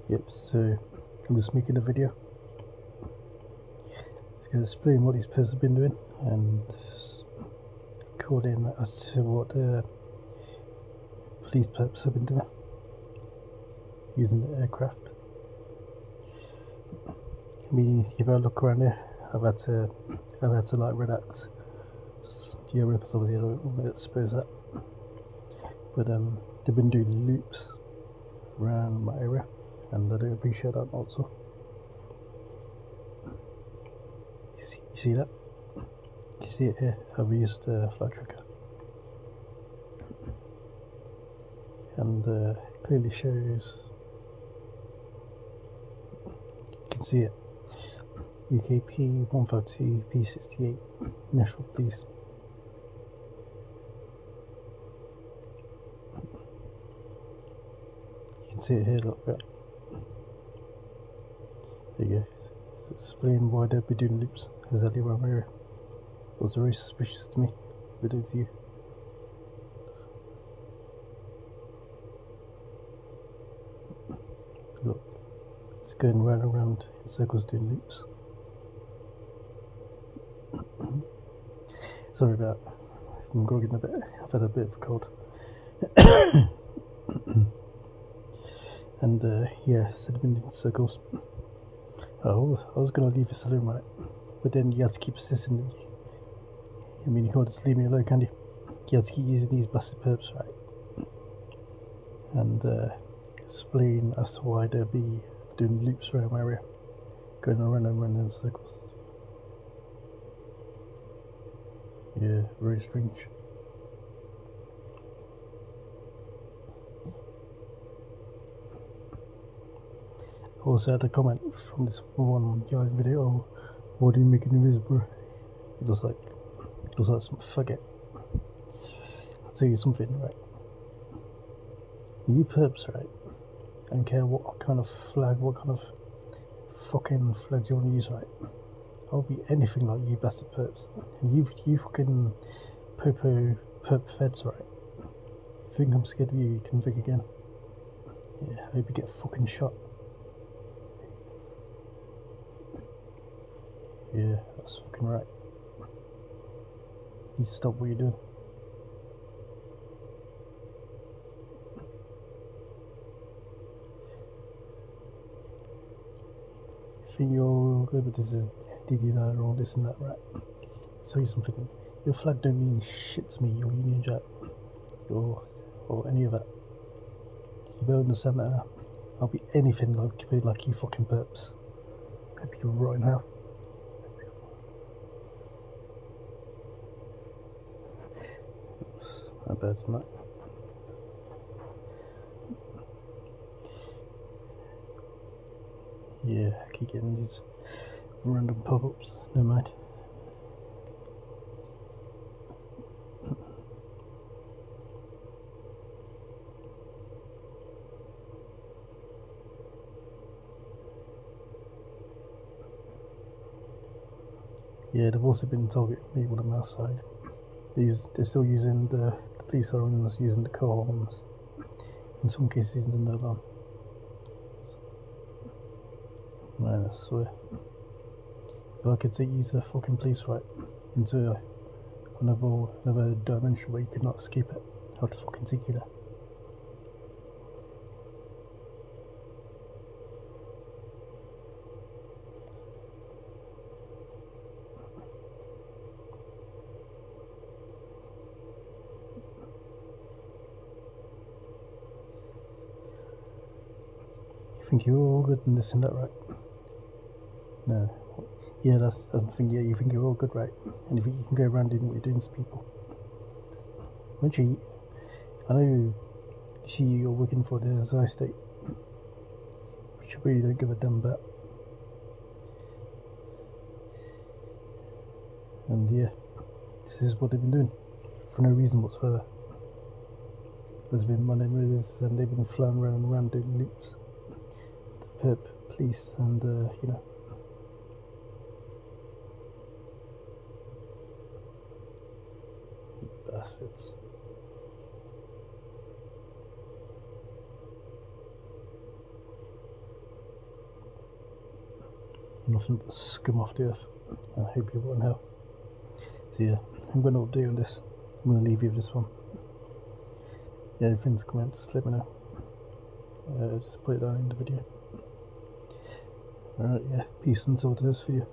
Yep, so I'm just making a video. It's going to explain what these perps have been doing and according as to what the police perps have been doing using the aircraft. I mean, if I look around here, I've had to like relax. Yeah, rippers obviously I don't want to expose that, but they've been doing loops around my area, and I don't appreciate that also. You see that? You see it here. I've used a flight tracker, and it clearly shows. You can see it. UKP 152 P68 National Police. You can see it here, look, right? There you go. It's explain why they'd be doing loops exactly around my area. It was very suspicious to me, if it is you. Look, it's going round and round in circles doing loops. Sorry about that. I'm grogging a bit. I've had a bit of a cold. And yeah, so they've been doing circles. I was gonna leave this alone, right? But then you have to keep persisting, didn't you? I mean, you can't just leave me alone, can you? You have to keep using these bastard perps, right? And explain as to why they'll be doing loops around my area, going around and around in circles. Yeah, very strange. I also had a comment from this one guy in the video. Oh, what are you making invisible? It looks like some faggot. I'll tell you something, right? You perps, right? I don't care what kind of flag, what kind of fucking flag you want to use, right? I'll be anything like you bastard perps. And you fucking perp feds, right? If you think I'm scared of you, you can think again. Yeah, I hope you get fucking shot. Yeah, that's fucking right. You stop what you're doing. You think you're all good, but this is DD or this and that, right? I'll tell you something. Your flag don't mean shit to me, your Union Jack, or any of that. You better understand that now. I'll be anything like you fucking perps. Hope you're right now. Oops, not bad than that. Yeah, I keep getting these random pop-ups. Never mind. Yeah, they've also been targeting me when I'm outside. They're still using the police sirens, using the car horns. In some cases, using the alarm. Man, I swear. If I could use a fucking police right into another dimension where you could not escape it, I'd fucking take you there. You think you're all good in this and that, right? No. Yeah, that's the thing. Yeah, you think you're all good, right? And you think you can go around doing what you're doing to people. Won't you? I know you're working for the Zai state, which you really don't give a damn about. And yeah, this is what they've been doing for no reason whatsoever. There's been Monday murders and they've been flying around and around doing loops. The Perp Police and you know. You bastards. nothing but scum off the earth. I hope you won't have. So yeah, I'm going to update on this. I'm going to leave you with this one. Yeah, if things come out, just let me know. Just put it down in the video. Alright, yeah, peace and so to this video.